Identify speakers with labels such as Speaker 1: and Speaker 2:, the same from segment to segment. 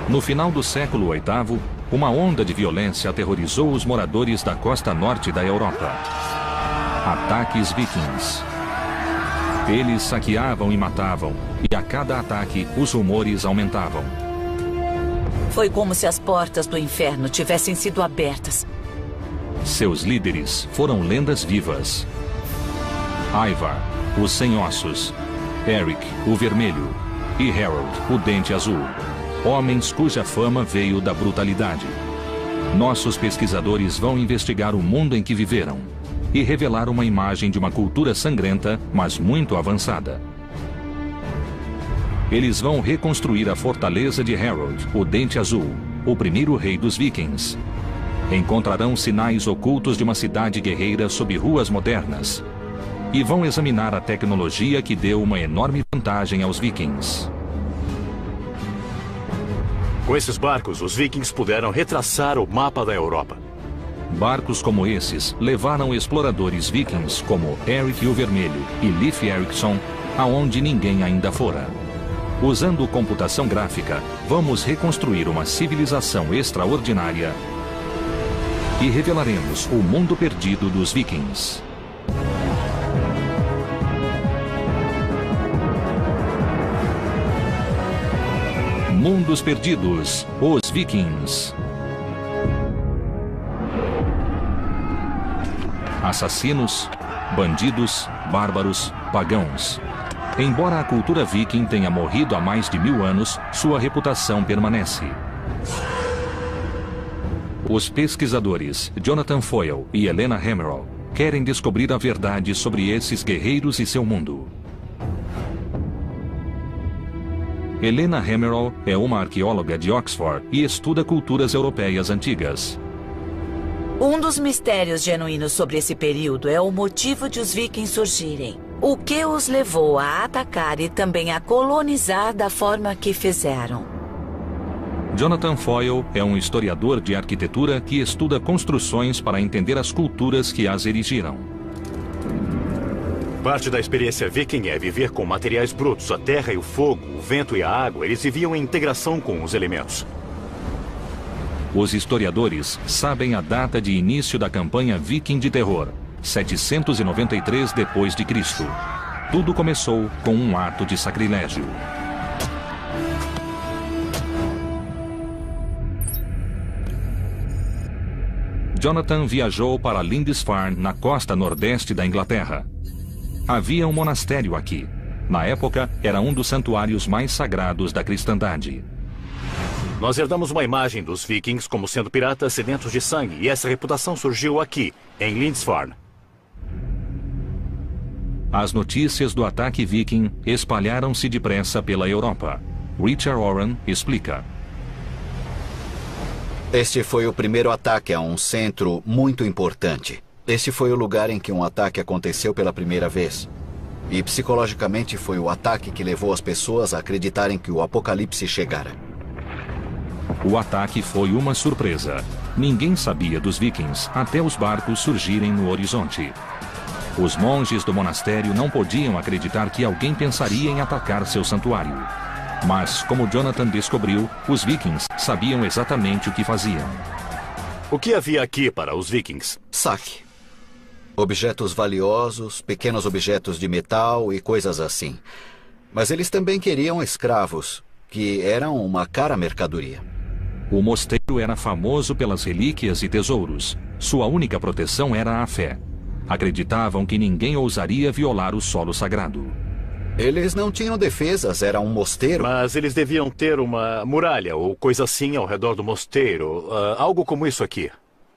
Speaker 1: No final do século VIII, uma onda de violência aterrorizou os moradores da costa norte da Europa. Ataques vikings. Eles saqueavam e matavam, e a cada ataque os rumores aumentavam.
Speaker 2: Foi como se as portas do inferno tivessem sido abertas.
Speaker 1: Seus líderes foram lendas vivas. Ivar, o Sem Ossos, Eric, o Vermelho, e Harold, o Dente Azul. Homens cuja fama veio da brutalidade. Nossos pesquisadores vão investigar o mundo em que viveram e revelar uma imagem de uma cultura sangrenta, mas muito avançada. Eles vão reconstruir a fortaleza de Harold, o Dente Azul, o primeiro rei dos vikings. Encontrarão sinais ocultos de uma cidade guerreira sob ruas modernas. E vão examinar a tecnologia que deu uma enorme vantagem aos vikings.
Speaker 3: Com esses barcos, os vikings puderam retraçar o mapa da Europa.
Speaker 1: Barcos como esses levaram exploradores vikings como Eric o Vermelho e Leif Erikson aonde ninguém ainda fora. Usando computação gráfica, vamos reconstruir uma civilização extraordinária e revelaremos o mundo perdido dos vikings. Mundos Perdidos, os Vikings. Assassinos, bandidos, bárbaros, pagãos. Embora a cultura viking tenha morrido há mais de 1000 anos, sua reputação permanece. Os pesquisadores Jonathan Foyle e Helena Hemmerle querem descobrir a verdade sobre esses guerreiros e seu mundo. Helena Hemmerle é uma arqueóloga de Oxford e estuda culturas europeias antigas.
Speaker 2: Um dos mistérios genuínos sobre esse período é o motivo de os vikings surgirem. O que os levou a atacar e também a colonizar da forma que fizeram.
Speaker 1: Jonathan Foyle é um historiador de arquitetura que estuda construções para entender as culturas que as erigiram.
Speaker 3: Parte da experiência viking é viver com materiais brutos. A terra e o fogo, o vento e a água, eles viviam em integração com os elementos.
Speaker 1: Os historiadores sabem a data de início da campanha viking de terror, 793 d.C. Tudo começou com um ato de sacrilégio. Jonathan viajou para Lindisfarne, na costa nordeste da Inglaterra. Havia um monastério aqui. Na época, era um dos santuários mais sagrados da cristandade.
Speaker 3: Nós herdamos uma imagem dos vikings como sendo piratas sedentos de sangue, e essa reputação surgiu aqui, em Lindisfarne.
Speaker 1: As notícias do ataque viking espalharam-se depressa pela Europa. Richard Oran explica.
Speaker 4: Este foi o primeiro ataque a um centro muito importante. Este foi o lugar em que um ataque aconteceu pela primeira vez. E psicologicamente foi o ataque que levou as pessoas a acreditarem que o apocalipse chegara.
Speaker 1: O ataque foi uma surpresa. Ninguém sabia dos vikings até os barcos surgirem no horizonte. Os monges do monastério não podiam acreditar que alguém pensaria em atacar seu santuário. Mas, como Jonathan descobriu, os vikings sabiam exatamente o que faziam.
Speaker 3: O que havia aqui para os vikings?
Speaker 4: Saque. Objetos valiosos, pequenos objetos de metal e coisas assim. Mas eles também queriam escravos, que eram uma cara mercadoria.
Speaker 1: O mosteiro era famoso pelas relíquias e tesouros. Sua única proteção era a fé. Acreditavam que ninguém ousaria violar o solo sagrado.
Speaker 4: Eles não tinham defesas, era um mosteiro.
Speaker 3: Mas eles deviam ter uma muralha ou coisa assim ao redor do mosteiro. Algo como isso aqui.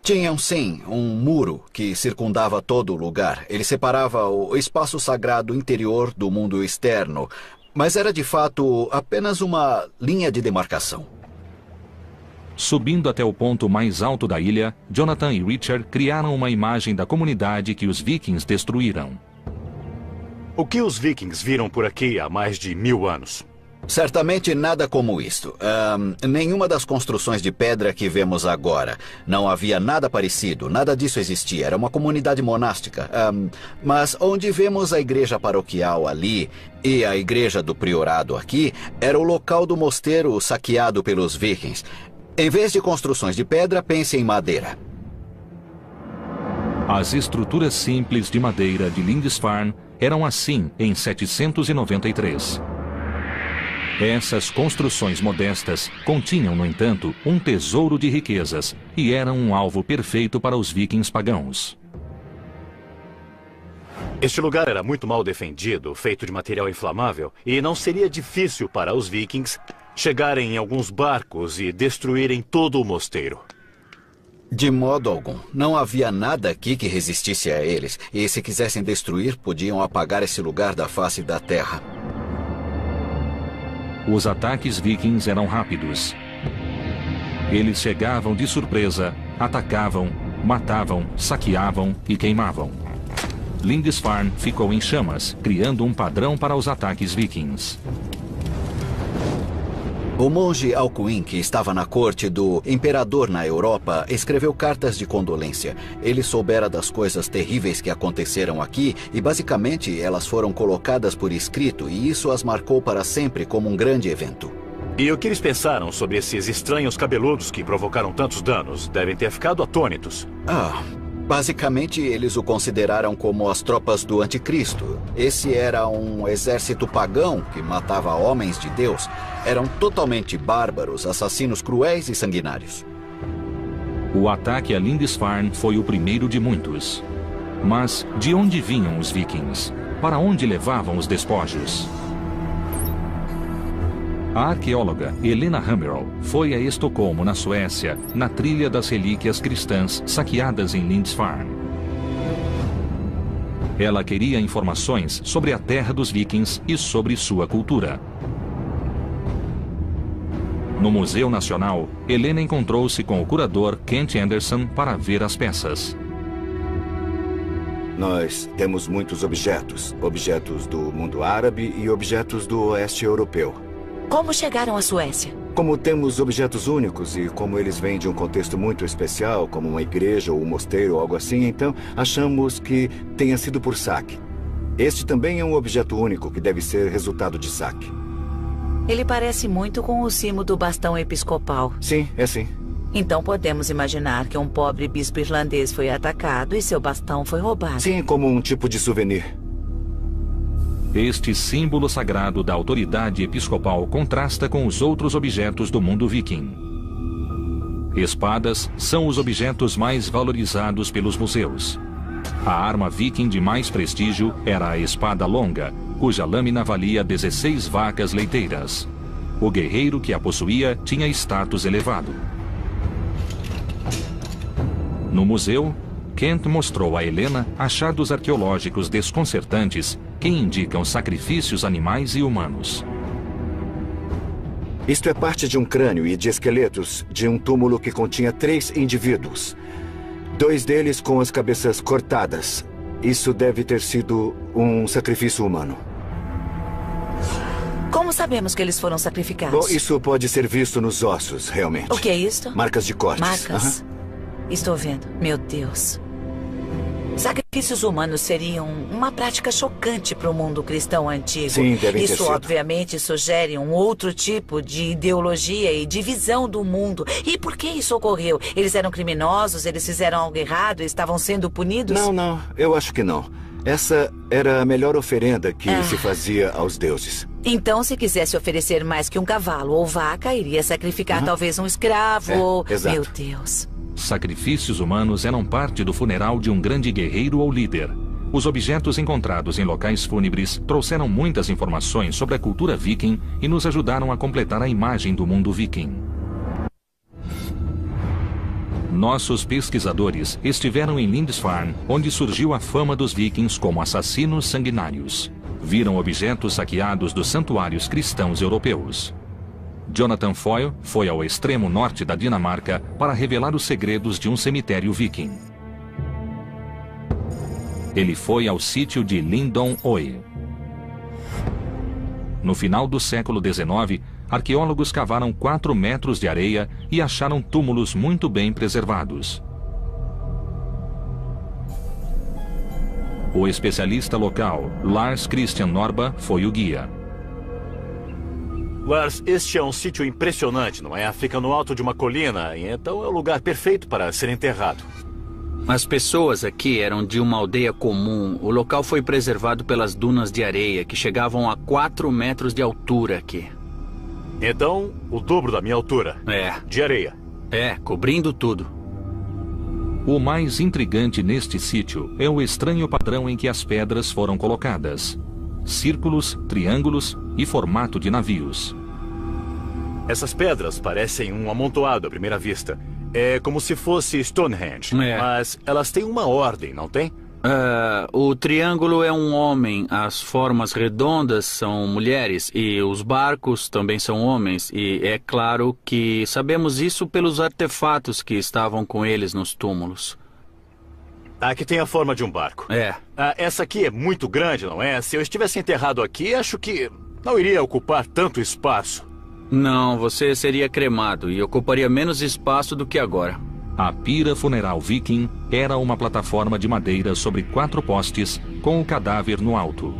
Speaker 4: Tinham, sim, um muro que circundava todo o lugar. Ele separava o espaço sagrado interior do mundo externo. Mas era, de fato, apenas uma linha de demarcação.
Speaker 1: Subindo até o ponto mais alto da ilha, Jonathan e Richard criaram uma imagem da comunidade que os vikings destruíram.
Speaker 3: O que os vikings viram por aqui há mais de 1000 anos?
Speaker 4: Certamente nada como isto. Nenhuma das construções de pedra que vemos agora. Não havia nada parecido, nada disso existia. Era uma comunidade monástica. Mas onde vemos a igreja paroquial ali e a igreja do priorado aqui, era o local do mosteiro saqueado pelos vikings. Em vez de construções de pedra, pense em madeira.
Speaker 1: As estruturas simples de madeira de Lindisfarne eram assim em 793. Essas construções modestas continham, no entanto, um tesouro de riquezas e eram um alvo perfeito para os vikings pagãos.
Speaker 3: Este lugar era muito mal defendido, feito de material inflamável, e não seria difícil para os vikings chegarem em alguns barcos e destruírem todo o mosteiro.
Speaker 4: De modo algum. Não havia nada aqui que resistisse a eles, e se quisessem destruir, podiam apagar esse lugar da face da terra.
Speaker 1: Os ataques vikings eram rápidos. Eles chegavam de surpresa, atacavam, matavam, saqueavam e queimavam. Lindisfarne ficou em chamas, criando um padrão para os ataques vikings.
Speaker 4: O monge Alcuin, que estava na corte do imperador na Europa, escreveu cartas de condolência. Ele soubera das coisas terríveis que aconteceram aqui e, basicamente, elas foram colocadas por escrito e isso as marcou para sempre como um grande evento.
Speaker 3: E o que eles pensaram sobre esses estranhos cabeludos que provocaram tantos danos? Devem ter ficado atônitos.
Speaker 4: Basicamente, eles o consideraram como as tropas do anticristo. Esse era um exército pagão que matava homens de Deus. Eram totalmente bárbaros, assassinos cruéis e sanguinários.
Speaker 1: O ataque a Lindisfarne foi o primeiro de muitos. Mas de onde vinham os vikings? Para onde levavam os despojos? A arqueóloga Helena Hammerl foi a Estocolmo, na Suécia, na trilha das relíquias cristãs saqueadas em Lindisfarne. Ela queria informações sobre a terra dos vikings e sobre sua cultura. No Museu Nacional, Helena encontrou-se com o curador Kent Anderson para ver as peças.
Speaker 5: Nós temos muitos objetos. Objetos do mundo árabe e objetos do oeste europeu.
Speaker 2: Como chegaram à Suécia?
Speaker 5: Como temos objetos únicos e como eles vêm de um contexto muito especial, como uma igreja ou um mosteiro ou algo assim, então achamos que tenha sido por saque. Este também é um objeto único que deve ser resultado de saque.
Speaker 2: Ele parece muito com o cimo do bastão episcopal.
Speaker 5: Sim, é sim.
Speaker 2: Então podemos imaginar que um pobre bispo irlandês foi atacado e seu bastão foi roubado.
Speaker 5: Sim, como um tipo de souvenir.
Speaker 1: Este símbolo sagrado da autoridade episcopal contrasta com os outros objetos do mundo viking. Espadas são os objetos mais valorizados pelos museus. A arma viking de mais prestígio era a espada longa, cuja lâmina valia 16 vacas leiteiras. O guerreiro que a possuía tinha status elevado. No museu, Kent mostrou a Helena achados arqueológicos desconcertantes que indicam sacrifícios animais e humanos.
Speaker 5: Isto é parte de um crânio e de esqueletos de um túmulo que continha 3 indivíduos. 2 deles com as cabeças cortadas. Isso deve ter sido um sacrifício humano.
Speaker 2: Como sabemos que eles foram sacrificados?
Speaker 5: Bom, isso pode ser visto nos ossos, realmente.
Speaker 2: O que é isto?
Speaker 5: Marcas de cortes.
Speaker 2: Marcas? Estou vendo. Meu Deus. Sacrifícios humanos seriam uma prática chocante para o mundo cristão antigo.
Speaker 5: Sim, devem ter
Speaker 2: Isso,
Speaker 5: sido.
Speaker 2: obviamente, sugere um outro tipo de ideologia e de visão do mundo. E por que isso ocorreu? Eles eram criminosos? Eles fizeram algo errado? Estavam sendo punidos?
Speaker 5: Não, eu acho que não. Essa era a melhor oferenda que se fazia aos deuses.
Speaker 2: Então, se quisesse oferecer mais que um cavalo ou vaca, iria sacrificar talvez um escravo ou...
Speaker 5: exato.
Speaker 2: Meu Deus.
Speaker 1: Sacrifícios humanos eram parte do funeral de um grande guerreiro ou líder. Os objetos encontrados em locais fúnebres trouxeram muitas informações sobre a cultura viking e nos ajudaram a completar a imagem do mundo viking. Nossos pesquisadores estiveram em Lindisfarne, onde surgiu a fama dos vikings como assassinos sanguinários. Viram objetos saqueados dos santuários cristãos europeus. Jonathan Foyle foi ao extremo norte da Dinamarca para revelar os segredos de um cemitério viking. Ele foi ao sítio de Lindon Oe. No final do século XIX, arqueólogos cavaram 4 metros de areia e acharam túmulos muito bem preservados. O especialista local, Lars Christian Norba, foi o guia.
Speaker 3: Lars, este é um sítio impressionante, não é? Fica no alto de uma colina, e então é o lugar perfeito para ser enterrado.
Speaker 6: As pessoas aqui eram de uma aldeia comum. O local foi preservado pelas dunas de areia, que chegavam a 4 metros de altura aqui.
Speaker 3: Então, o dobro da minha altura.
Speaker 6: É.
Speaker 3: De areia.
Speaker 6: É, cobrindo tudo.
Speaker 1: O mais intrigante neste sítio é o estranho padrão em que as pedras foram colocadas. Círculos, triângulos e formato de navios.
Speaker 3: Essas pedras parecem um amontoado à primeira vista. É como se fosse Stonehenge.
Speaker 6: É.
Speaker 3: Mas elas têm uma ordem, não tem?
Speaker 6: O triângulo é um homem, as formas redondas são mulheres e os barcos também são homens. E é claro que sabemos isso pelos artefatos que estavam com eles nos túmulos.
Speaker 3: Aqui tem a forma de um barco.
Speaker 6: É.
Speaker 3: Essa aqui é muito grande, não é? Se eu estivesse enterrado aqui, acho que não iria ocupar tanto espaço.
Speaker 6: Não, você seria cremado e ocuparia menos espaço do que agora.
Speaker 1: A pira funeral viking era uma plataforma de madeira sobre 4 postes com o cadáver no alto.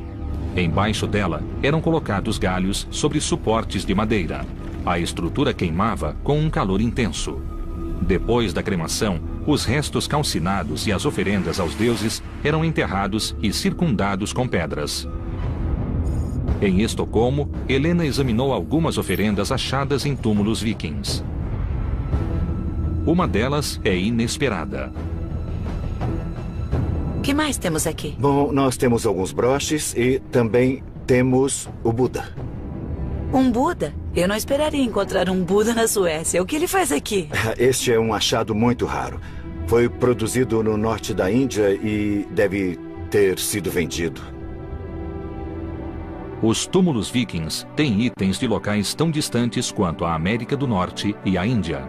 Speaker 1: Embaixo dela eram colocados galhos sobre suportes de madeira. A estrutura queimava com um calor intenso. Depois da cremação, os restos calcinados e as oferendas aos deuses eram enterrados e circundados com pedras. Em Estocolmo, Helena examinou algumas oferendas achadas em túmulos vikings. Uma delas é inesperada.
Speaker 2: O que mais temos aqui?
Speaker 5: Bom, nós temos alguns broches e também temos o Buda.
Speaker 2: Um Buda? Eu não esperaria encontrar um Buda na Suécia. O que ele faz aqui?
Speaker 5: Este é um achado muito raro. Foi produzido no norte da Índia e deve ter sido vendido.
Speaker 1: Os túmulos vikings têm itens de locais tão distantes quanto a América do Norte e a Índia.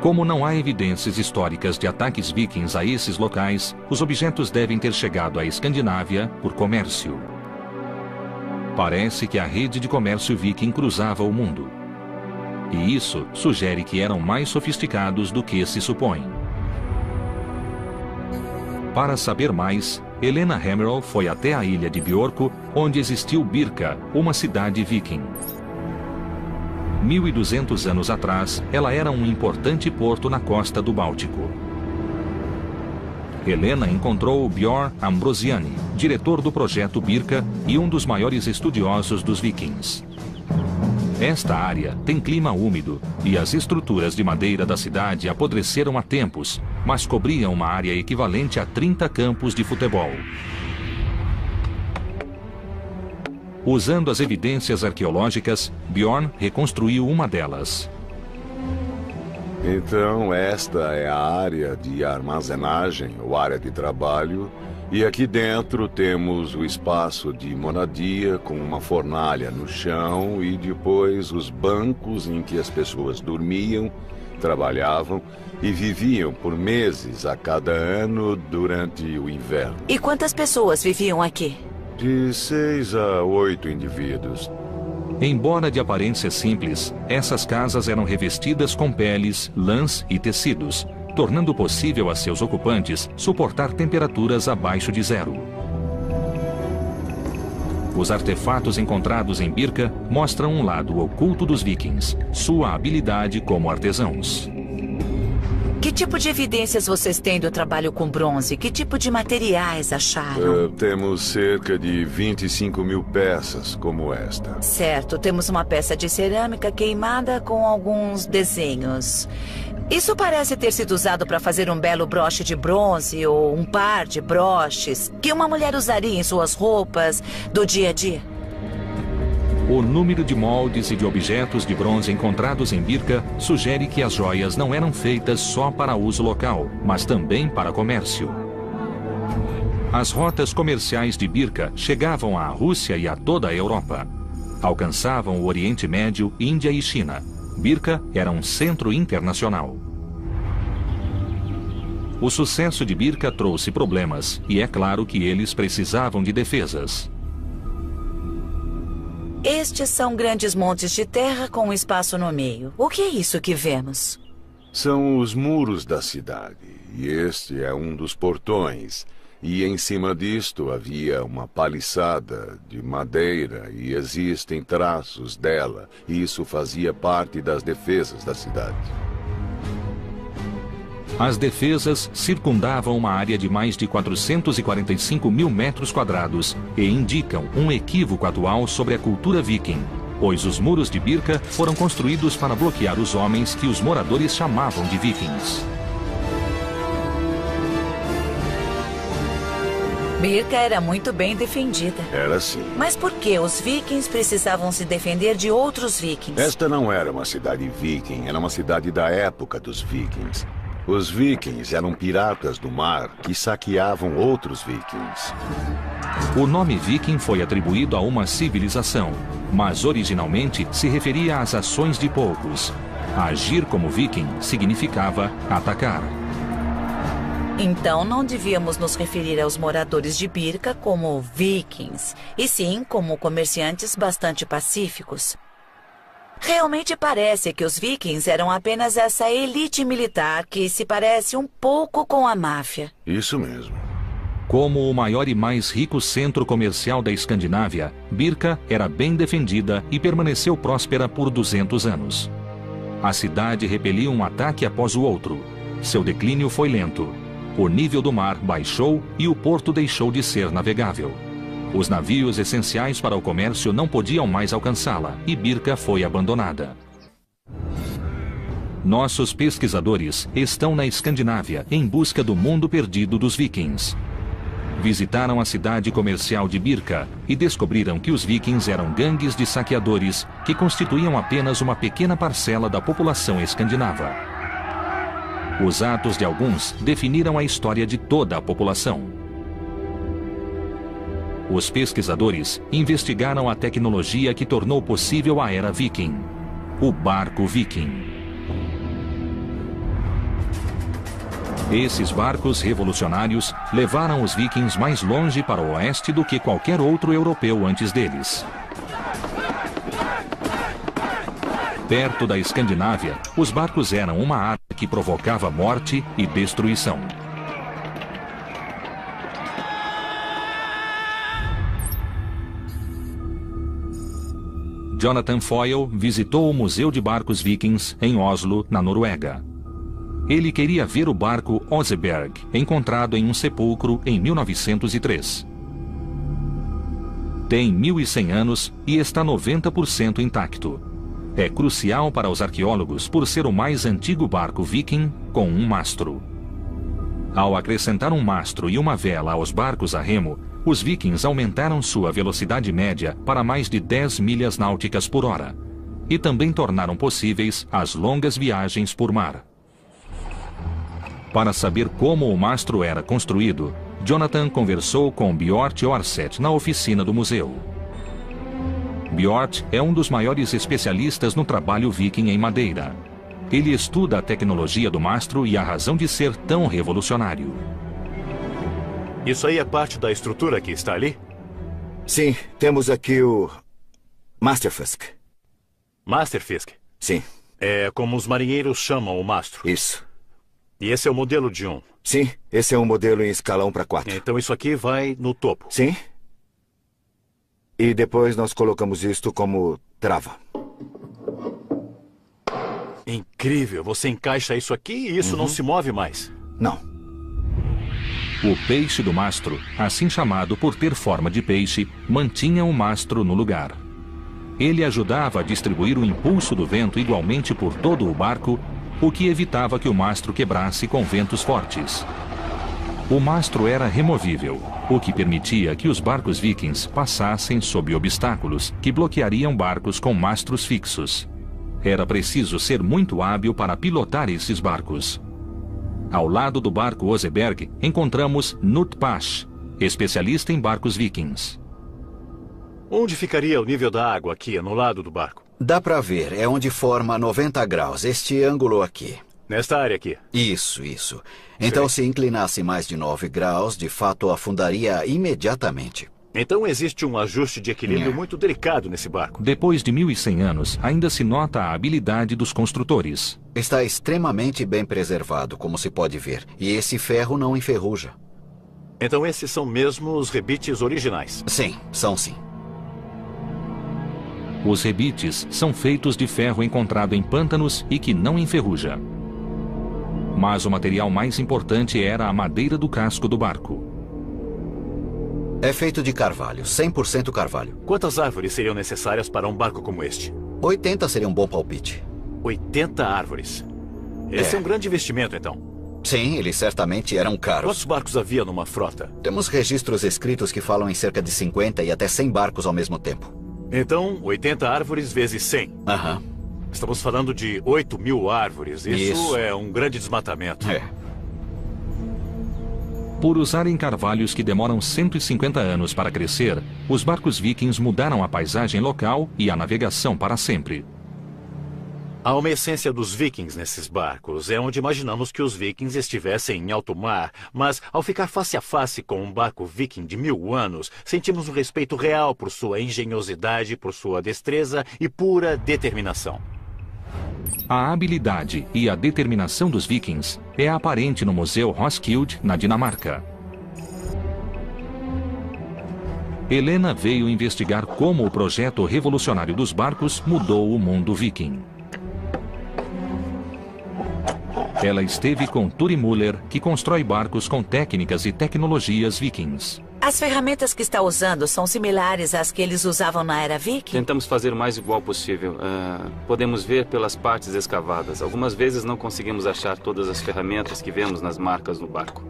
Speaker 1: Como não há evidências históricas de ataques vikings a esses locais, os objetos devem ter chegado à Escandinávia por comércio. Parece que a rede de comércio viking cruzava o mundo. E isso sugere que eram mais sofisticados do que se supõe. Para saber mais, Helena Hammerl foi até a ilha de Björkö, onde existiu Birka, uma cidade viking. 1200 anos atrás, ela era um importante porto na costa do Báltico. Helena encontrou Björn Ambrosiani, diretor do projeto Birka e um dos maiores estudiosos dos vikings. Esta área tem clima úmido e as estruturas de madeira da cidade apodreceram há tempos, mas cobriam uma área equivalente a 30 campos de futebol. Usando as evidências arqueológicas, Björn reconstruiu uma delas.
Speaker 7: Então, esta é a área de armazenagem, ou área de trabalho, e aqui dentro temos o espaço de moradia com uma fornalha no chão e depois os bancos em que as pessoas dormiam, trabalhavam e viviam por meses a cada ano durante o inverno.
Speaker 2: E quantas pessoas viviam aqui?
Speaker 7: De 6 a 8 indivíduos.
Speaker 1: Embora de aparência simples, essas casas eram revestidas com peles, lãs e tecidos, tornando possível a seus ocupantes suportar temperaturas abaixo de 0. Os artefatos encontrados em Birka mostram um lado oculto dos vikings, sua habilidade como artesãos.
Speaker 2: Que tipo de evidências vocês têm do trabalho com bronze? Que tipo de materiais acharam?
Speaker 7: Temos cerca de 25 mil peças como esta.
Speaker 2: Certo, temos uma peça de cerâmica queimada com alguns desenhos. Isso parece ter sido usado para fazer um belo broche de bronze ou um par de broches que uma mulher usaria em suas roupas do dia a dia.
Speaker 1: O número de moldes e de objetos de bronze encontrados em Birka sugere que as joias não eram feitas só para uso local, mas também para comércio. As rotas comerciais de Birka chegavam à Rússia e a toda a Europa. Alcançavam o Oriente Médio, Índia e China. Birka era um centro internacional. O sucesso de Birka trouxe problemas, e é claro que eles precisavam de defesas.
Speaker 2: Estes são grandes montes de terra com um espaço no meio. O que é isso que vemos?
Speaker 7: São os muros da cidade, e este é um dos portões. E em cima disto havia uma paliçada de madeira e existem traços dela. E isso fazia parte das defesas da cidade.
Speaker 1: As defesas circundavam uma área de mais de 445 mil metros quadrados e indicam um equívoco atual sobre a cultura viking, pois os muros de Birka foram construídos para bloquear os homens que os moradores chamavam de vikings.
Speaker 2: Birka era muito bem defendida.
Speaker 7: Era sim.
Speaker 2: Mas por que os vikings precisavam se defender de outros vikings?
Speaker 7: Esta não era uma cidade viking, era uma cidade da época dos vikings. Os vikings eram piratas do mar que saqueavam outros vikings.
Speaker 1: O nome viking foi atribuído a uma civilização, mas originalmente se referia às ações de poucos. Agir como viking significava atacar.
Speaker 2: Então não devíamos nos referir aos moradores de Birka como vikings, e sim como comerciantes bastante pacíficos. Realmente parece que os vikings eram apenas essa elite militar que se parece um pouco com a máfia.
Speaker 7: Isso mesmo.
Speaker 1: Como o maior e mais rico centro comercial da Escandinávia, Birka era bem defendida e permaneceu próspera por 200 anos. A cidade repelia um ataque após o outro. Seu declínio foi lento. O nível do mar baixou e o porto deixou de ser navegável. Os navios essenciais para o comércio não podiam mais alcançá-la e Birka foi abandonada. Nossos pesquisadores estão na Escandinávia em busca do mundo perdido dos vikings. Visitaram a cidade comercial de Birka e descobriram que os vikings eram gangues de saqueadores que constituíam apenas uma pequena parcela da população escandinava. Os atos de alguns definiram a história de toda a população. Os pesquisadores investigaram a tecnologia que tornou possível a era viking, o barco viking. Esses barcos revolucionários levaram os vikings mais longe para o oeste do que qualquer outro europeu antes deles. Perto da Escandinávia, os barcos eram uma arma que provocava morte e destruição. Jonathan Foyle visitou o Museu de Barcos Vikings em Oslo, na Noruega. Ele queria ver o barco Oseberg, encontrado em um sepulcro em 1903. Tem 1.100 anos e está 90% intacto. É crucial para os arqueólogos por ser o mais antigo barco viking com um mastro. Ao acrescentar um mastro e uma vela aos barcos a remo, os vikings aumentaram sua velocidade média para mais de 10 milhas náuticas por hora e também tornaram possíveis as longas viagens por mar. Para saber como o mastro era construído, Jonathan conversou com Bjort Orseth na oficina do museu. Bjort é um dos maiores especialistas no trabalho viking em madeira. Ele estuda a tecnologia do mastro e a razão de ser tão revolucionário.
Speaker 3: Isso aí é parte da estrutura que está ali?
Speaker 5: Sim, temos aqui o Masterfisk.
Speaker 3: Masterfisk?
Speaker 5: Sim.
Speaker 3: É como os marinheiros chamam o mastro.
Speaker 5: Isso.
Speaker 3: E esse é o modelo de um?
Speaker 5: Sim, esse é um modelo em escalão para 4.
Speaker 3: Então isso aqui vai no topo?
Speaker 5: Sim. E depois nós colocamos isto como trava.
Speaker 3: Incrível, você encaixa isso aqui e isso não se move mais.
Speaker 5: Não.
Speaker 1: O peixe do mastro, assim chamado por ter forma de peixe, mantinha o mastro no lugar. Ele ajudava a distribuir o impulso do vento igualmente por todo o barco, o que evitava que o mastro quebrasse com ventos fortes. O mastro era removível, o que permitia que os barcos vikings passassem sob obstáculos que bloqueariam barcos com mastros fixos. Era preciso ser muito hábil para pilotar esses barcos. Ao lado do barco Oseberg, encontramos Knut Pasch, especialista em barcos vikings.
Speaker 3: Onde ficaria o nível da água aqui, no lado do barco?
Speaker 4: Dá para ver, é onde forma 90 graus, este ângulo aqui.
Speaker 3: Nesta área aqui.
Speaker 4: Isso. Então, se inclinasse mais de 9 graus, de fato afundaria imediatamente.
Speaker 3: Então existe um ajuste de equilíbrio muito delicado nesse barco.
Speaker 1: Depois de 1.100 anos, ainda se nota a habilidade dos construtores.
Speaker 4: Está extremamente bem preservado, como se pode ver. E esse ferro não enferruja.
Speaker 3: Então esses são mesmo os rebites originais?
Speaker 4: Sim, são sim.
Speaker 1: Os rebites são feitos de ferro encontrado em pântanos e que não enferruja. Mas o material mais importante era a madeira do casco do barco.
Speaker 4: É feito de carvalho, 100% carvalho.
Speaker 3: Quantas árvores seriam necessárias para um barco como este?
Speaker 4: 80 seria um bom palpite.
Speaker 3: 80 árvores. Esse é um grande investimento, então.
Speaker 4: Sim, eles certamente eram caros.
Speaker 3: Quantos barcos havia numa frota?
Speaker 4: Temos registros escritos que falam em cerca de 50 e até 100 barcos ao mesmo tempo.
Speaker 3: Então, 80 árvores vezes 100.
Speaker 4: Aham.
Speaker 3: Estamos falando de 8.000 árvores. Isso é um grande desmatamento.
Speaker 1: Por usarem carvalhos que demoram 150 anos para crescer, os barcos vikings mudaram a paisagem local e a navegação para sempre.
Speaker 3: Há uma essência dos vikings nesses barcos. É onde imaginamos que os vikings estivessem em alto mar. Mas, ao ficar face a face com um barco viking de 1000 anos, sentimos um respeito real por sua engenhosidade, por sua destreza e pura determinação.
Speaker 1: A habilidade e a determinação dos vikings é aparente no Museu Roskilde, na Dinamarca. Helena veio investigar como o projeto revolucionário dos barcos mudou o mundo viking. Ela esteve com Turi Müller, que constrói barcos com técnicas e tecnologias vikings.
Speaker 2: As ferramentas que está usando são similares às que eles usavam na era viking?
Speaker 6: Tentamos fazer o mais igual possível. Podemos ver pelas partes escavadas. Algumas vezes não conseguimos achar todas as ferramentas que vemos nas marcas no barco.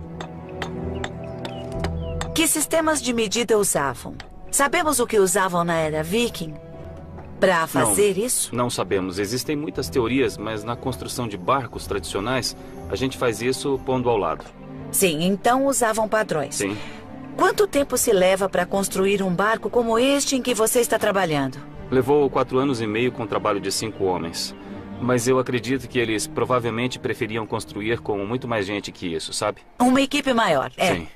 Speaker 2: Que sistemas de medida usavam? Sabemos o que usavam na era viking? Para fazer isso?
Speaker 6: Não sabemos. Existem muitas teorias, mas na construção de barcos tradicionais, a gente faz isso pondo ao lado.
Speaker 2: Sim, então usavam padrões.
Speaker 6: Sim.
Speaker 2: Quanto tempo se leva para construir um barco como este em que você está trabalhando?
Speaker 6: Levou 4 anos e meio com o trabalho de 5 homens. Mas eu acredito que eles provavelmente preferiam construir com muito mais gente que isso, sabe?
Speaker 2: Uma equipe maior,
Speaker 6: Sim.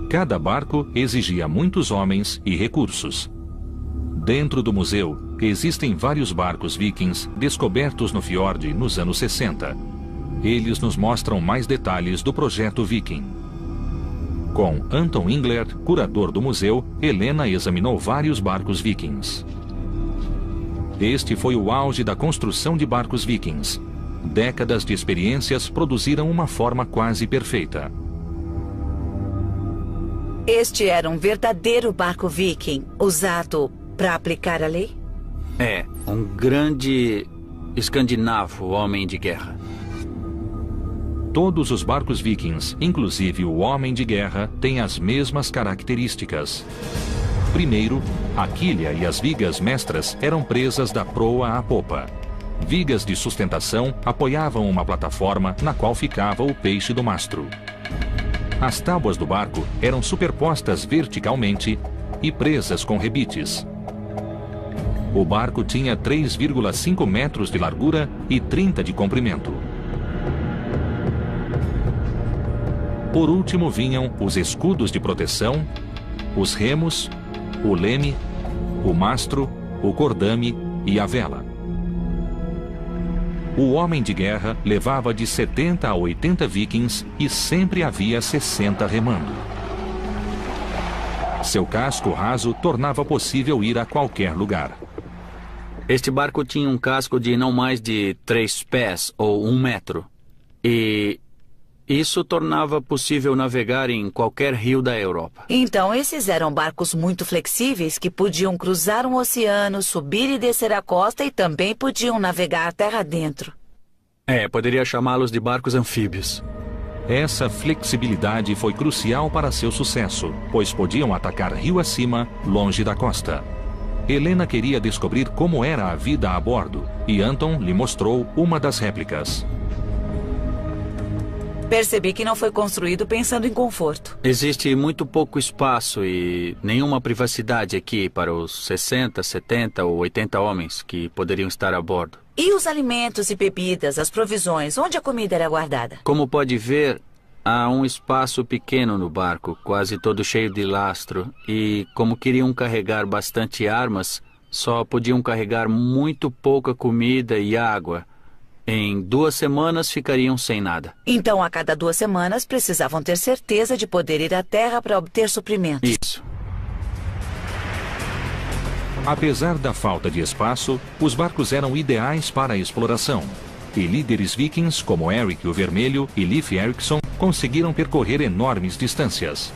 Speaker 1: Cada barco exigia muitos homens e recursos. Dentro do museu, existem vários barcos vikings descobertos no fiord nos anos 60. Eles nos mostram mais detalhes do projeto viking. Com Anton Ingler, curador do museu, Helena examinou vários barcos vikings. Este foi o auge da construção de barcos vikings. Décadas de experiências produziram uma forma quase perfeita.
Speaker 2: Este era um verdadeiro barco viking, usado para aplicar a lei?
Speaker 6: É, um grande escandinavo homem de guerra.
Speaker 1: Todos os barcos vikings, inclusive o homem de guerra, têm as mesmas características. Primeiro, a quilha e as vigas mestras eram presas da proa à popa. Vigas de sustentação apoiavam uma plataforma na qual ficava o peixe do mastro. As tábuas do barco eram superpostas verticalmente e presas com rebites. O barco tinha 3,5 metros de largura e 30 de comprimento. Por último vinham os escudos de proteção, os remos, o leme, o mastro, o cordame e a vela. O homem de guerra levava de 70 a 80 vikings e sempre havia 60 remando. Seu casco raso tornava possível ir a qualquer lugar.
Speaker 6: Este barco tinha um casco de não mais de 3 pés ou 1 metro. E isso tornava possível navegar em qualquer rio da Europa.
Speaker 2: Então, esses eram barcos muito flexíveis que podiam cruzar um oceano, subir e descer a costa e também podiam navegar terra dentro.
Speaker 6: Poderia chamá-los de barcos anfíbios.
Speaker 1: Essa flexibilidade foi crucial para seu sucesso, pois podiam atacar rio acima, longe da costa. Helena queria descobrir como era a vida a bordo, e Anton lhe mostrou uma das réplicas.
Speaker 2: Percebi que não foi construído pensando em conforto.
Speaker 6: Existe muito pouco espaço e nenhuma privacidade aqui para os 60, 70 ou 80 homens que poderiam estar a bordo.
Speaker 2: E os alimentos e bebidas, as provisões, onde a comida era guardada?
Speaker 6: Como pode ver, há um espaço pequeno no barco, quase todo cheio de lastro. E como queriam carregar bastante armas, só podiam carregar muito pouca comida e água. Em 2 semanas ficariam sem nada.
Speaker 2: Então, a cada 2 semanas, precisavam ter certeza de poder ir à terra para obter suprimentos.
Speaker 6: Isso.
Speaker 1: Apesar da falta de espaço, os barcos eram ideais para a exploração. E líderes vikings como Eric o Vermelho e Leif Erikson conseguiram percorrer enormes distâncias.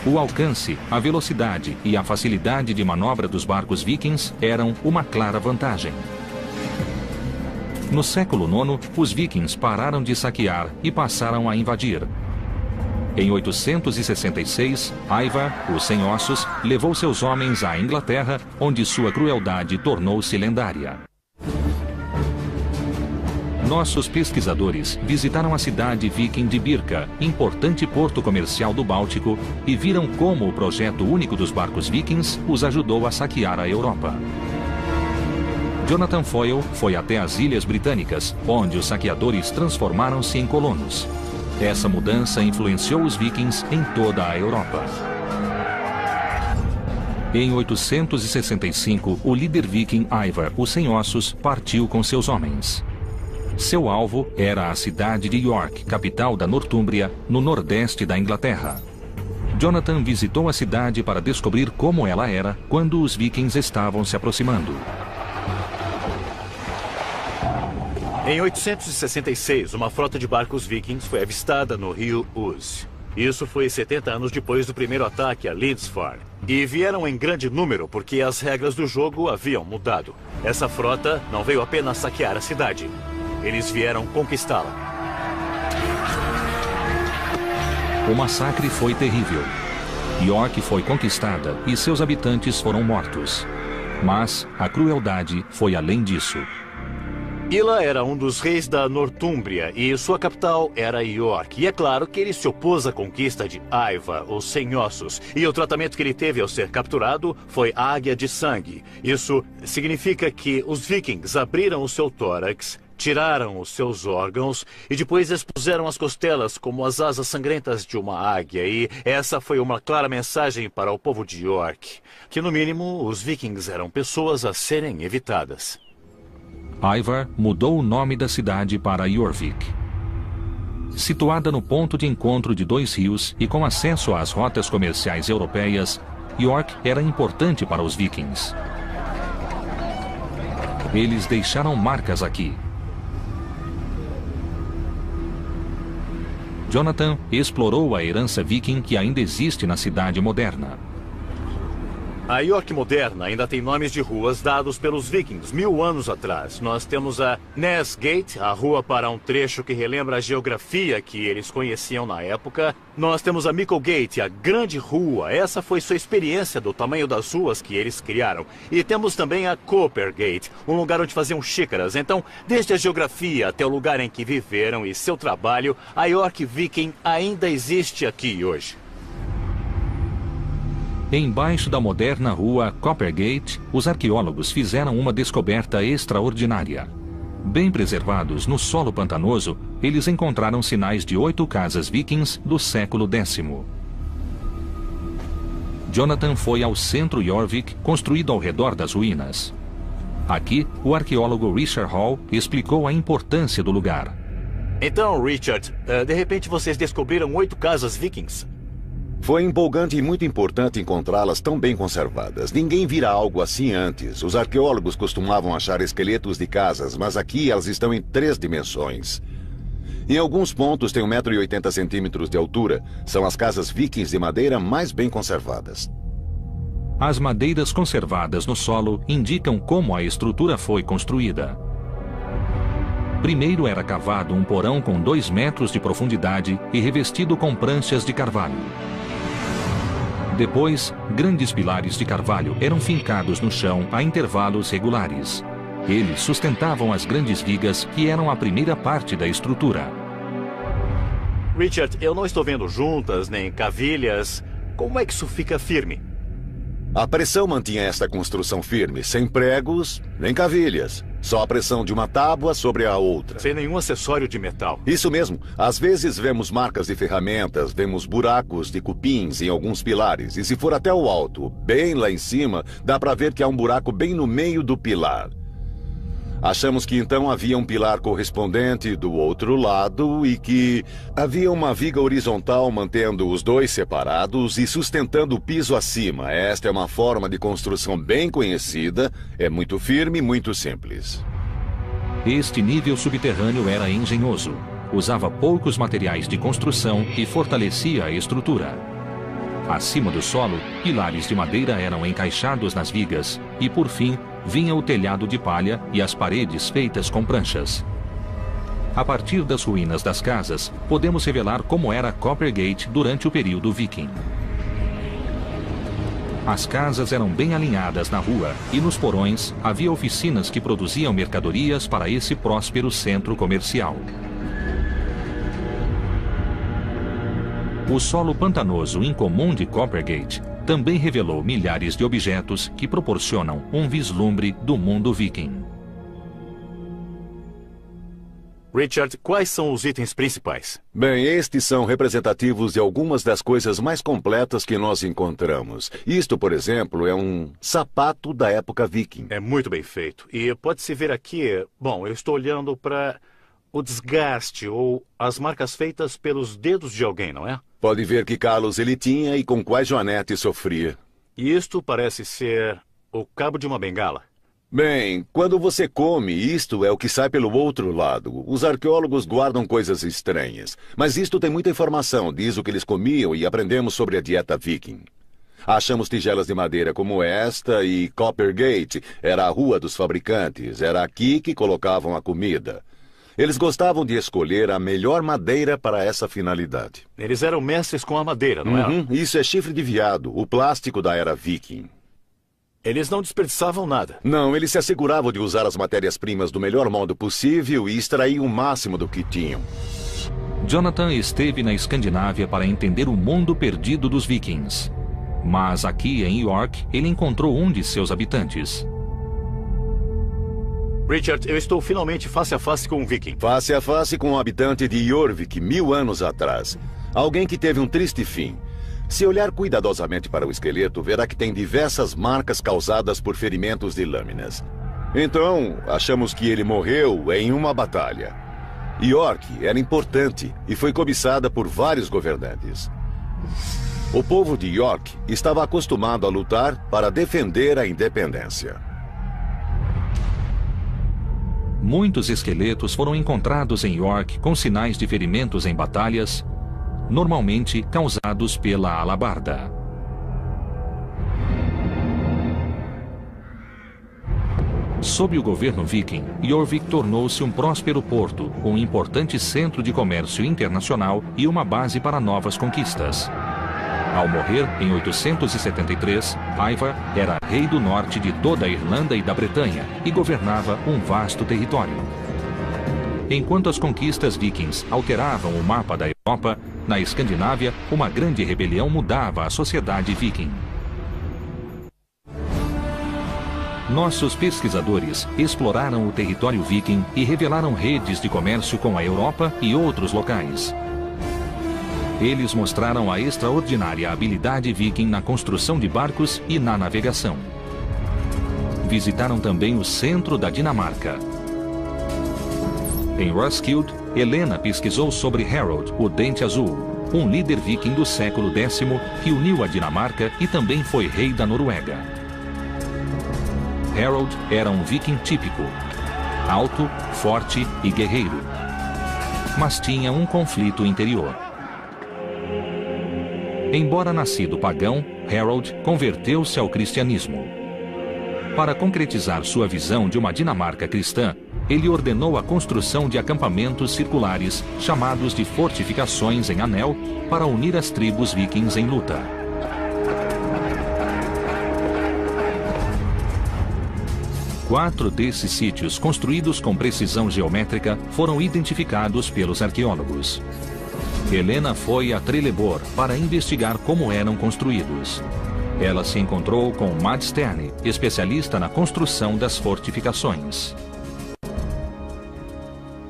Speaker 1: O alcance, a velocidade e a facilidade de manobra dos barcos vikings eram uma clara vantagem. No século IX, os vikings pararam de saquear e passaram a invadir. Em 866, Ivar, o Sem Ossos, levou seus homens à Inglaterra, onde sua crueldade tornou-se lendária. Nossos pesquisadores visitaram a cidade viking de Birka, importante porto comercial do Báltico, e viram como o projeto único dos barcos vikings os ajudou a saquear a Europa. Jonathan Foyle foi até as Ilhas Britânicas, onde os saqueadores transformaram-se em colonos. Essa mudança influenciou os vikings em toda a Europa. Em 865, o líder viking Ivar, o Sem Ossos, partiu com seus homens. Seu alvo era a cidade de York, capital da Nortúmbria, no nordeste da Inglaterra. Jonathan visitou a cidade para descobrir como ela era quando os vikings estavam se aproximando.
Speaker 3: Em 866, uma frota de barcos vikings foi avistada no rio Ouse. Isso foi 70 anos depois do primeiro ataque a Lindisfarne. E vieram em grande número porque as regras do jogo haviam mudado. Essa frota não veio apenas saquear a cidade. Eles vieram conquistá-la.
Speaker 1: O massacre foi terrível. York foi conquistada e seus habitantes foram mortos. Mas a crueldade foi além disso.
Speaker 3: Ila era um dos reis da Nortúmbria e sua capital era York. E é claro que ele se opôs à conquista de Ivar, o Sem Ossos. E o tratamento que ele teve ao ser capturado foi águia de sangue. Isso significa que os vikings abriram o seu tórax, tiraram os seus órgãos e depois expuseram as costelas como as asas sangrentas de uma águia. E essa foi uma clara mensagem para o povo de York, que no mínimo os vikings eram pessoas a serem evitadas.
Speaker 1: Ivar mudou o nome da cidade para Jorvik. Situada no ponto de encontro de 2 rios e com acesso às rotas comerciais europeias, York era importante para os vikings. Eles deixaram marcas aqui. Jonathan explorou a herança viking que ainda existe na cidade moderna.
Speaker 3: A York moderna ainda tem nomes de ruas dados pelos vikings 1000 anos atrás. Nós temos a Ness Gate, a rua para um trecho que relembra a geografia que eles conheciam na época. Nós temos a Micklegate, a grande rua. Essa foi sua experiência do tamanho das ruas que eles criaram. E temos também a Coppergate, um lugar onde faziam xícaras. Então, desde a geografia até o lugar em que viveram e seu trabalho, a York viking ainda existe aqui hoje.
Speaker 1: Embaixo da moderna rua Coppergate, os arqueólogos fizeram uma descoberta extraordinária. Bem preservados no solo pantanoso, eles encontraram sinais de 8 casas vikings do século X. Jonathan foi ao centro Jorvik, construído ao redor das ruínas. Aqui, o arqueólogo Richard Hall explicou a importância do lugar.
Speaker 3: Então, Richard, de repente vocês descobriram 8 casas vikings?
Speaker 7: Foi empolgante e muito importante encontrá-las tão bem conservadas. Ninguém vira algo assim antes. Os arqueólogos costumavam achar esqueletos de casas, mas aqui elas estão em 3 dimensões. Em alguns pontos tem 1,80 m de altura. São as casas vikings de madeira mais bem conservadas.
Speaker 1: As madeiras conservadas no solo indicam como a estrutura foi construída. Primeiro era cavado um porão com 2 metros de profundidade e revestido com pranchas de carvalho. Depois, grandes pilares de carvalho eram fincados no chão a intervalos regulares. Eles sustentavam as grandes vigas que eram a primeira parte da estrutura.
Speaker 3: Richard, eu não estou vendo juntas nem cavilhas. Como é que isso fica firme?
Speaker 7: A pressão mantinha esta construção firme, sem pregos nem cavilhas. Só a pressão de uma tábua sobre a outra.
Speaker 3: Sem nenhum acessório de metal.
Speaker 7: Isso mesmo. Às vezes vemos marcas de ferramentas, vemos buracos de cupins em alguns pilares. E se for até o alto, bem lá em cima, dá para ver que há um buraco bem no meio do pilar. Achamos que então havia um pilar correspondente do outro lado e que havia uma viga horizontal mantendo os dois separados e sustentando o piso acima. Esta é uma forma de construção bem conhecida, é muito firme e muito simples.
Speaker 1: Este nível subterrâneo era engenhoso. Usava poucos materiais de construção e fortalecia a estrutura. Acima do solo, pilares de madeira eram encaixados nas vigas e, por fim, vinha o telhado de palha e as paredes feitas com pranchas. A partir das ruínas das casas, podemos revelar como era Coppergate durante o período viking. As casas eram bem alinhadas na rua e nos porões havia oficinas que produziam mercadorias para esse próspero centro comercial. O solo pantanoso incomum de Coppergate também revelou milhares de objetos que proporcionam um vislumbre do mundo viking.
Speaker 3: Richard, quais são os itens principais?
Speaker 7: Bem, estes são representativos de algumas das coisas mais completas que nós encontramos. Isto, por exemplo, é um sapato da época viking.
Speaker 3: É muito bem feito. E pode-se ver aqui, bom, eu estou olhando para o desgaste ou as marcas feitas pelos dedos de alguém, não é?
Speaker 7: Pode ver que calos ele tinha e com quais joanetes sofria.
Speaker 3: E isto parece ser o cabo de uma bengala.
Speaker 7: Bem, quando você come, isto é o que sai pelo outro lado. Os arqueólogos guardam coisas estranhas. Mas isto tem muita informação, diz o que eles comiam e aprendemos sobre a dieta viking. Achamos tigelas de madeira como esta e Coppergate era a rua dos fabricantes. Era aqui que colocavam a comida. Eles gostavam de escolher a melhor madeira para essa finalidade.
Speaker 3: Eles eram mestres com a madeira, não é?
Speaker 7: Isso é chifre de veado, o plástico da era viking.
Speaker 3: Eles não desperdiçavam nada.
Speaker 7: Não, eles se asseguravam de usar as matérias-primas do melhor modo possível e extrair o máximo do que tinham.
Speaker 1: Jonathan esteve na Escandinávia para entender o mundo perdido dos vikings. Mas aqui em York, ele encontrou um de seus habitantes.
Speaker 3: Richard, eu estou finalmente face a face com um viking.
Speaker 7: Face a face com um habitante de Jorvik 1000 anos atrás. Alguém que teve um triste fim. Se olhar cuidadosamente para o esqueleto, verá que tem diversas marcas causadas por ferimentos de lâminas. Então, achamos que ele morreu em uma batalha. York era importante e foi cobiçada por vários governantes. O povo de York estava acostumado a lutar para defender a independência.
Speaker 1: Muitos esqueletos foram encontrados em York com sinais de ferimentos em batalhas, normalmente causados pela alabarda. Sob o governo viking, Jorvik tornou-se um próspero porto, um importante centro de comércio internacional e uma base para novas conquistas. Ao morrer, em 873, Ivar era rei do norte de toda a Irlanda e da Bretanha e governava um vasto território. Enquanto as conquistas vikings alteravam o mapa da Europa, na Escandinávia, uma grande rebelião mudava a sociedade viking. Nossos pesquisadores exploraram o território viking e revelaram redes de comércio com a Europa e outros locais. Eles mostraram a extraordinária habilidade viking na construção de barcos e na navegação. Visitaram também o centro da Dinamarca. Em Roskilde, Helena pesquisou sobre Harold, o Dente Azul, um líder viking do século X que uniu a Dinamarca e também foi rei da Noruega. Harold era um viking típico, alto, forte e guerreiro, mas tinha um conflito interior. Embora nascido pagão, Harold converteu-se ao cristianismo. Para concretizar sua visão de uma Dinamarca cristã, ele ordenou a construção de acampamentos circulares, chamados de fortificações em anel, para unir as tribos vikings em luta. 4 desses sítios, construídos com precisão geométrica, foram identificados pelos arqueólogos. Helena foi a Trelleborg para investigar como eram construídos. Ela se encontrou com Mads Sterne, especialista na construção das fortificações.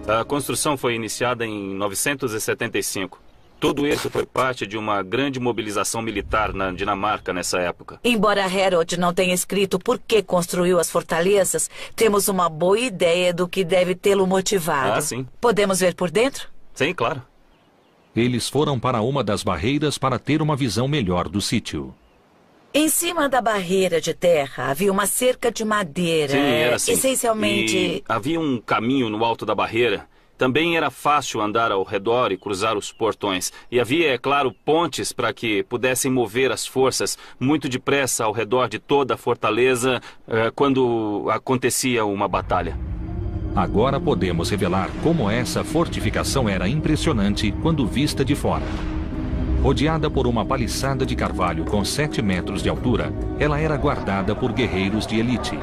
Speaker 8: A construção foi iniciada em 975. Tudo isso foi parte de uma grande mobilização militar na Dinamarca nessa época.
Speaker 2: Embora Harold não tenha escrito por que construiu as fortalezas, temos uma boa ideia do que deve tê-lo motivado.
Speaker 8: Ah, sim.
Speaker 2: Podemos ver por dentro?
Speaker 8: Sim, claro.
Speaker 1: Eles foram para uma das barreiras para ter uma visão melhor do sítio.
Speaker 2: Em cima da barreira de terra havia uma cerca de madeira.
Speaker 8: Sim, era assim.
Speaker 2: Essencialmente...
Speaker 8: E havia um caminho no alto da barreira. Também era fácil andar ao redor e cruzar os portões. E havia, é claro, pontes para que pudessem mover as forças muito depressa ao redor de toda a fortaleza quando acontecia uma batalha.
Speaker 1: Agora podemos revelar como essa fortificação era impressionante quando vista de fora. Rodeada por uma paliçada de carvalho com 7 metros de altura, ela era guardada por guerreiros de elite.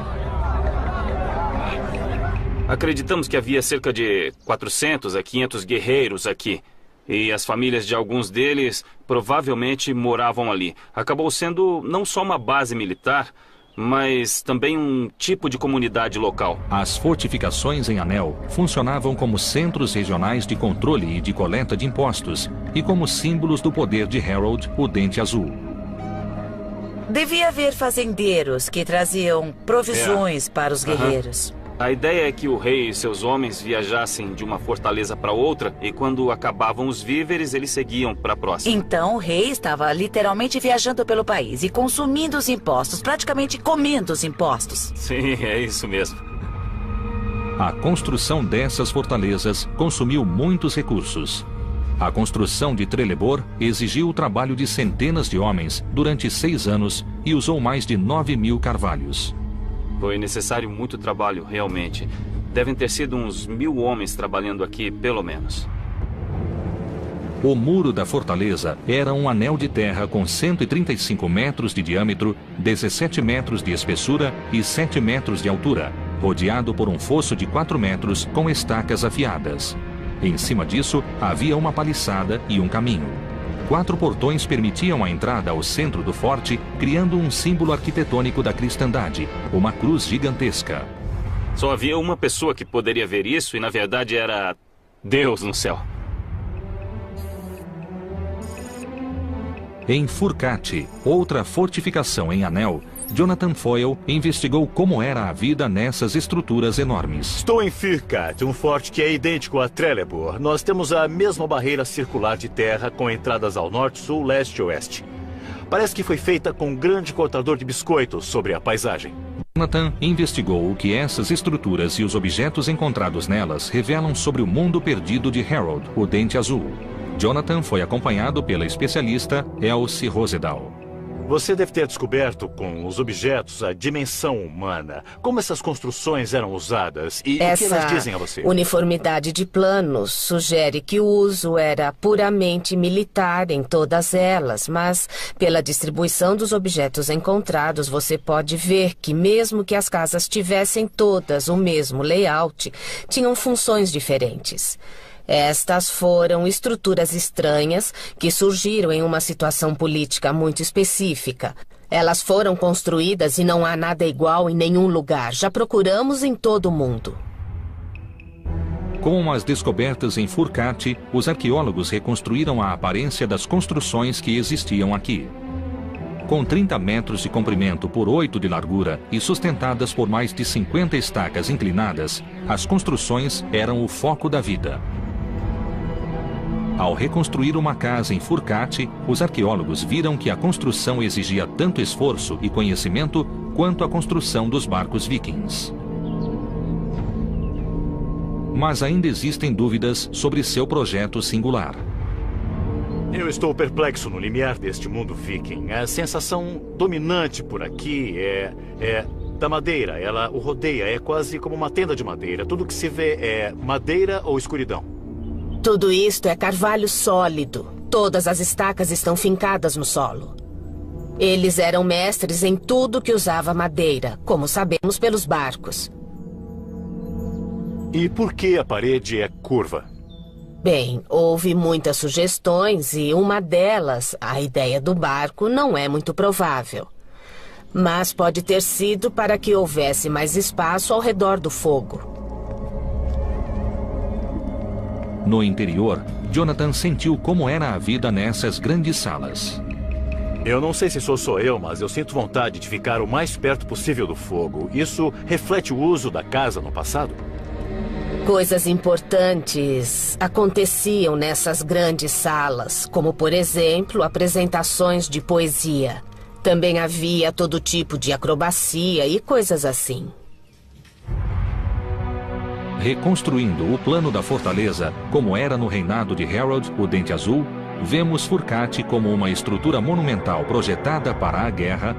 Speaker 8: Acreditamos que havia cerca de 400 a 500 guerreiros aqui. E as famílias de alguns deles provavelmente moravam ali. Acabou sendo não só uma base militar, mas também um tipo de comunidade local.
Speaker 1: As fortificações em Anel funcionavam como centros regionais de controle e de coleta de impostos e como símbolos do poder de Harold, o Dente Azul.
Speaker 2: Devia haver fazendeiros que traziam provisões para os guerreiros.
Speaker 8: A ideia é que o rei e seus homens viajassem de uma fortaleza para outra e quando acabavam os víveres, eles seguiam para a próxima.
Speaker 2: Então o rei estava literalmente viajando pelo país e consumindo os impostos, praticamente comendo os impostos.
Speaker 8: Sim, é isso mesmo.
Speaker 1: A construção dessas fortalezas consumiu muitos recursos. A construção de Trelleborg exigiu o trabalho de centenas de homens durante 6 anos e usou mais de 9.000 carvalhos.
Speaker 8: Foi necessário muito trabalho, realmente. Devem ter sido uns 1.000 homens trabalhando aqui, pelo menos.
Speaker 1: O muro da fortaleza era um anel de terra com 135 metros de diâmetro, 17 metros de espessura e 7 metros de altura, rodeado por um fosso de 4 metros com estacas afiadas. Em cima disso, havia uma paliçada e um caminho. 4 portões permitiam a entrada ao centro do forte, criando um símbolo arquitetônico da cristandade, uma cruz gigantesca.
Speaker 8: Só havia uma pessoa que poderia ver isso e, na verdade, era Deus no céu.
Speaker 1: Em Furcate, outra fortificação em Anel, Jonathan Foyle investigou como era a vida nessas estruturas enormes.
Speaker 3: Estou em Furcate, um forte que é idêntico a Trelleborg. Nós temos a mesma barreira circular de terra com entradas ao norte, sul, leste e oeste. Parece que foi feita com um grande cortador de biscoitos sobre a paisagem.
Speaker 1: Jonathan investigou o que essas estruturas e os objetos encontrados nelas revelam sobre o mundo perdido de Harold, o Dente Azul. Jonathan foi acompanhado pela especialista Elsie Rosedal.
Speaker 3: Você deve ter descoberto com os objetos a dimensão humana, como essas construções eram usadas e o que elas dizem a você.
Speaker 9: Essa uniformidade de planos sugere que o uso era puramente militar em todas elas, mas pela distribuição dos objetos encontrados você pode ver que mesmo que as casas tivessem todas o mesmo layout, tinham funções diferentes. Estas foram estruturas estranhas que surgiram em uma situação política muito específica. Elas foram construídas e não há nada igual em nenhum lugar. Já procuramos em todo o mundo.
Speaker 1: Com as descobertas em Furcate, os arqueólogos reconstruíram a aparência das construções que existiam aqui. Com 30 metros de comprimento por 8 de largura e sustentadas por mais de 50 estacas inclinadas, as construções eram o foco da vida. Ao reconstruir uma casa em Furcate, os arqueólogos viram que a construção exigia tanto esforço e conhecimento quanto a construção dos barcos vikings. Mas ainda existem dúvidas sobre seu projeto singular.
Speaker 3: Eu estou perplexo no limiar deste mundo viking. A sensação dominante por aqui é da madeira. Ela o rodeia, é quase como uma tenda de madeira. Tudo que se vê é madeira ou escuridão.
Speaker 9: Tudo isto é carvalho sólido. Todas as estacas estão fincadas no solo. Eles eram mestres em tudo que usava madeira, como sabemos pelos barcos.
Speaker 3: E por que a parede é curva?
Speaker 9: Bem, houve muitas sugestões e uma delas, a ideia do barco, não é muito provável. Mas pode ter sido para que houvesse mais espaço ao redor do fogo.
Speaker 1: No interior, Jonathan sentiu como era a vida nessas grandes salas.
Speaker 3: Eu não sei se sou só eu, mas eu sinto vontade de ficar o mais perto possível do fogo. Isso reflete o uso da casa no passado?
Speaker 9: Coisas importantes aconteciam nessas grandes salas, como, por exemplo, apresentações de poesia. Também havia todo tipo de acrobacia e coisas assim.
Speaker 1: Reconstruindo o plano da fortaleza, como era no reinado de Harold, o Dente Azul, vemos Furcate como uma estrutura monumental projetada para a guerra,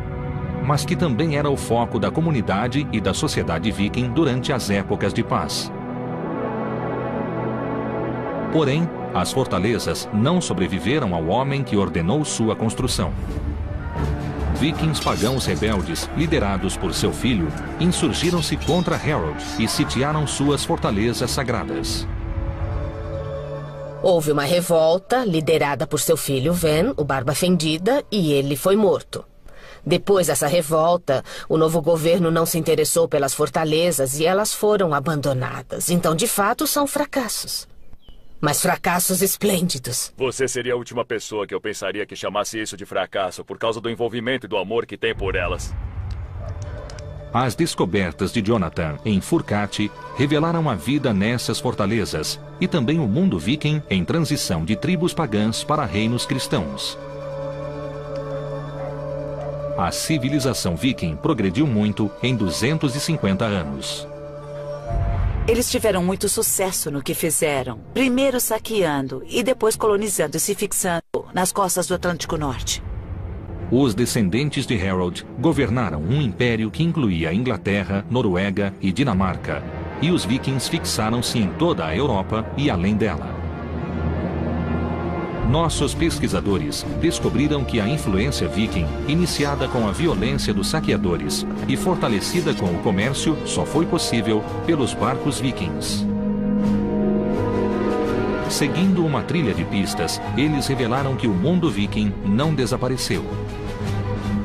Speaker 1: mas que também era o foco da comunidade e da sociedade viking durante as épocas de paz. Porém, as fortalezas não sobreviveram ao homem que ordenou sua construção. Vikings pagãos rebeldes, liderados por seu filho, insurgiram-se contra Harold e sitiaram suas fortalezas sagradas.
Speaker 9: Houve uma revolta, liderada por seu filho Ven, o Barba Fendida, e ele foi morto. Depois dessa revolta, o novo governo não se interessou pelas fortalezas e elas foram abandonadas. Então, de fato, são fracassos. Mas fracassos esplêndidos.
Speaker 10: Você seria a última pessoa que eu pensaria que chamasse isso de fracasso por causa do envolvimento e do amor que tem por elas.
Speaker 1: As descobertas de Jonathan em Furcate revelaram a vida nessas fortalezas e também o mundo viking em transição de tribos pagãs para reinos cristãos. A civilização viking progrediu muito em 250 anos.
Speaker 2: Eles tiveram muito sucesso no que fizeram. Primeiro saqueando e depois colonizando e se fixando nas costas do Atlântico Norte.
Speaker 1: Os descendentes de Harold governaram um império que incluía Inglaterra, Noruega e Dinamarca. E os vikings fixaram-se em toda a Europa e além dela. Nossos pesquisadores descobriram que a influência viking, iniciada com a violência dos saqueadores e fortalecida com o comércio, só foi possível pelos barcos vikings. Seguindo uma trilha de pistas, eles revelaram que o mundo viking não desapareceu.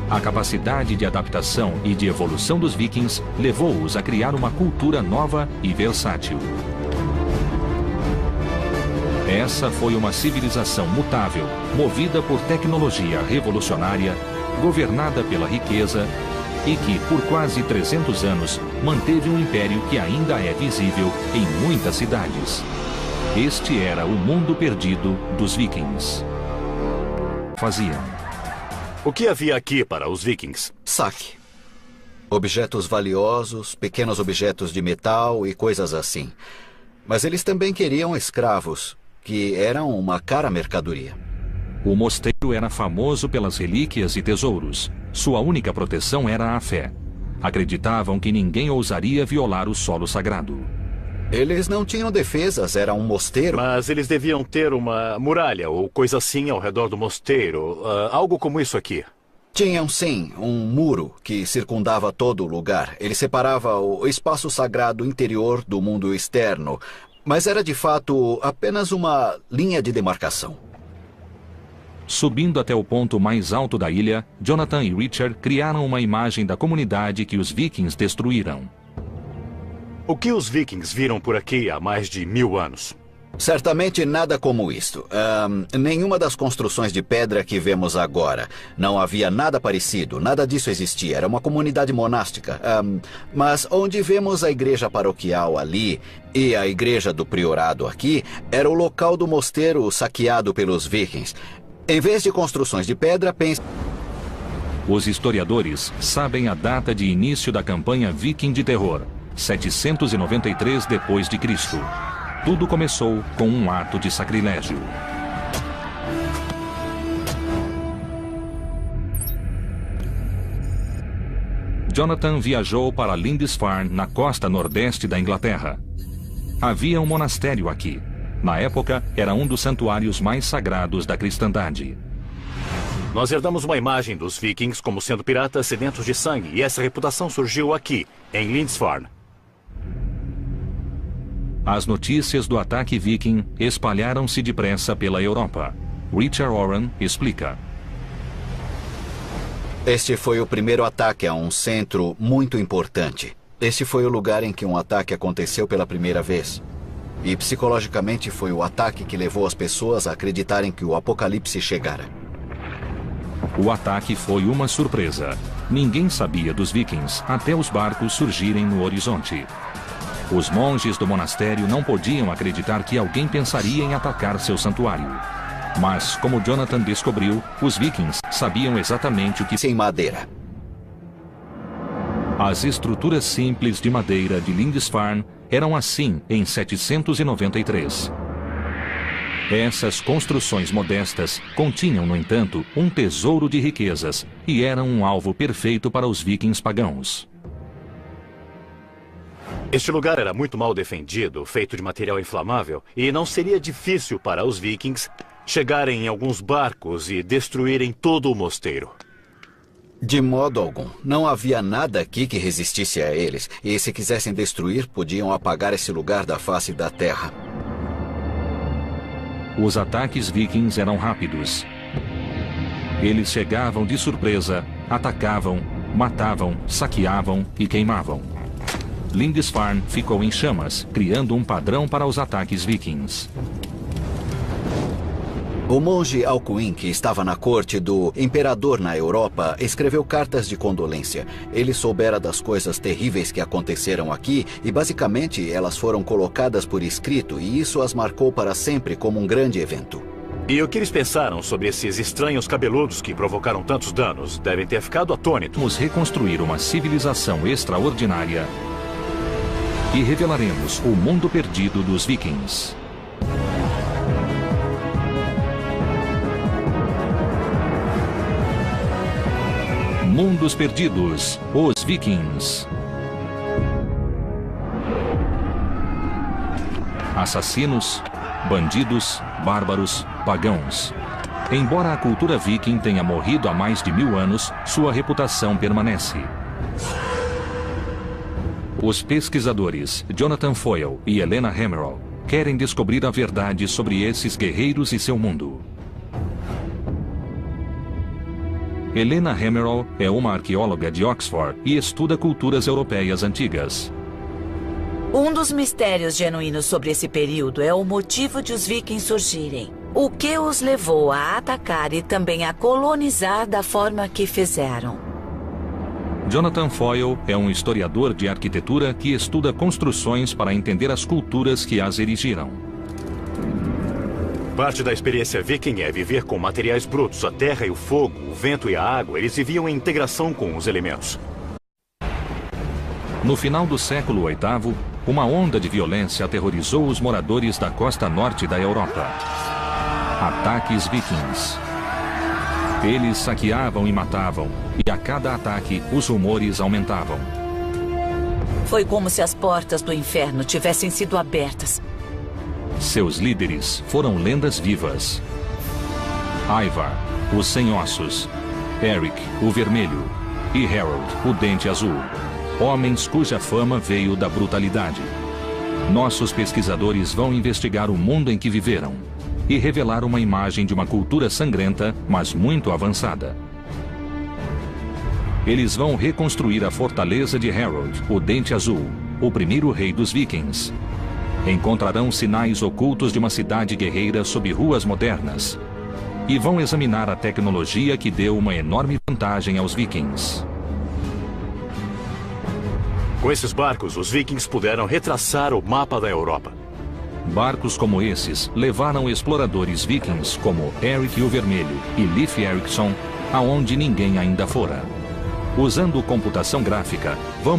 Speaker 1: A capacidade de adaptação e de evolução dos vikings levou-os a criar uma cultura nova e versátil. Essa foi uma civilização mutável, movida por tecnologia revolucionária, governada pela riqueza e que, por quase 300 anos, manteve um império que ainda é visível em muitas cidades. Este era o mundo perdido dos vikings. Faziam.
Speaker 3: O que havia aqui para os vikings?
Speaker 4: Saque. Objetos valiosos, pequenos objetos de metal e coisas assim. Mas eles também queriam escravos, que eram uma cara mercadoria.
Speaker 1: O mosteiro era famoso pelas relíquias e tesouros. Sua única proteção era a fé. Acreditavam que ninguém ousaria violar o solo sagrado.
Speaker 4: Eles não tinham defesas, era um mosteiro.
Speaker 3: Mas eles deviam ter uma muralha ou coisa assim ao redor do mosteiro. Algo como isso aqui.
Speaker 4: Tinham, sim, um muro que circundava todo o lugar. Ele separava o espaço sagrado interior do mundo externo. Mas era, de fato, apenas uma linha de demarcação.
Speaker 1: Subindo até o ponto mais alto da ilha, Jonathan e Richard criaram uma imagem da comunidade que os vikings destruíram.
Speaker 3: O que os vikings viram por aqui há mais de 1000 anos?
Speaker 4: Certamente nada como isto. Nenhuma das construções de pedra que vemos agora. Não havia nada parecido, nada disso existia. Era uma comunidade monástica. Mas onde vemos a igreja paroquial ali e a igreja do priorado aqui, era o local do mosteiro saqueado pelos vikings. Em vez de construções de pedra, pense...
Speaker 1: Os historiadores sabem a data de início da campanha viking de terror, 793 depois de Cristo. Tudo começou com um ato de sacrilégio. Jonathan viajou para Lindisfarne, na costa nordeste da Inglaterra. Havia um monastério aqui. Na época, era um dos santuários mais sagrados da cristandade.
Speaker 3: Nós herdamos uma imagem dos vikings como sendo piratas sedentos de sangue, e essa reputação surgiu aqui, em Lindisfarne.
Speaker 1: As notícias do ataque viking espalharam-se depressa pela Europa. Richard Oran explica.
Speaker 4: Este foi o primeiro ataque a um centro muito importante. Este foi o lugar em que um ataque aconteceu pela primeira vez. E psicologicamente foi o ataque que levou as pessoas a acreditarem que o apocalipse chegara.
Speaker 1: O ataque foi uma surpresa. Ninguém sabia dos vikings até os barcos surgirem no horizonte. Os monges do monastério não podiam acreditar que alguém pensaria em atacar seu santuário. Mas, como Jonathan descobriu, os vikings sabiam exatamente o que...
Speaker 4: Sem madeira.
Speaker 1: As estruturas simples de madeira de Lindisfarne eram assim em 793. Essas construções modestas continham, no entanto, um tesouro de riquezas e eram um alvo perfeito para os vikings pagãos.
Speaker 3: Este lugar era muito mal defendido, feito de material inflamável, e não seria difícil para os vikings chegarem em alguns barcos e destruírem todo o mosteiro.
Speaker 4: De modo algum. Não havia nada aqui que resistisse a eles, e se quisessem destruir, podiam apagar esse lugar da face da terra.
Speaker 1: Os ataques vikings eram rápidos. Eles chegavam de surpresa, atacavam, matavam, saqueavam e queimavam. Lindisfarne ficou em chamas, criando um padrão para os ataques vikings.
Speaker 4: O monge Alcuin, que estava na corte do imperador na Europa, escreveu cartas de condolência. Ele soubera das coisas terríveis que aconteceram aqui e, basicamente, elas foram colocadas por escrito e isso as marcou para sempre como um grande evento.
Speaker 3: E o que eles pensaram sobre esses estranhos cabeludos que provocaram tantos danos? Devem ter ficado atônitos.
Speaker 1: Vamos reconstruir uma civilização extraordinária e revelaremos o mundo perdido dos vikings. Mundos Perdidos, os Vikings. Assassinos, bandidos, bárbaros, pagãos. Embora a cultura viking tenha morrido há mais de 1000 anos, sua reputação permanece. Os pesquisadores Jonathan Foyle e Helena Hemmerle querem descobrir a verdade sobre esses guerreiros e seu mundo. Helena Hemmerle é uma arqueóloga de Oxford e estuda culturas europeias antigas.
Speaker 2: Um dos mistérios genuínos sobre esse período é o motivo de os vikings surgirem. O que os levou a atacar e também a colonizar da forma que fizeram.
Speaker 1: Jonathan Foyle é um historiador de arquitetura que estuda construções para entender as culturas que as erigiram.
Speaker 3: Parte da experiência viking é viver com materiais brutos. A terra e o fogo, o vento e a água, eles viviam em integração com os elementos.
Speaker 1: No final do século VIII, uma onda de violência aterrorizou os moradores da costa norte da Europa. Ataques vikings. Eles saqueavam e matavam, e a cada ataque os rumores aumentavam.
Speaker 2: Foi como se as portas do inferno tivessem sido abertas.
Speaker 1: Seus líderes foram lendas vivas. Ivar, o Sem Ossos, Eric, o Vermelho, e Harold, o Dente Azul. Homens cuja fama veio da brutalidade. Nossos pesquisadores vão investigar o mundo em que viveram e revelar uma imagem de uma cultura sangrenta, mas muito avançada. Eles vão reconstruir a fortaleza de Harold, o Dente Azul, o primeiro rei dos vikings. Encontrarão sinais ocultos de uma cidade guerreira sob ruas modernas. E vão examinar a tecnologia que deu uma enorme vantagem aos vikings.
Speaker 3: Com esses barcos, os vikings puderam retraçar o mapa da Europa.
Speaker 1: Barcos como esses levaram exploradores vikings como Eric o Vermelho e Leif Erikson aonde ninguém ainda fora. Usando computação gráfica, vão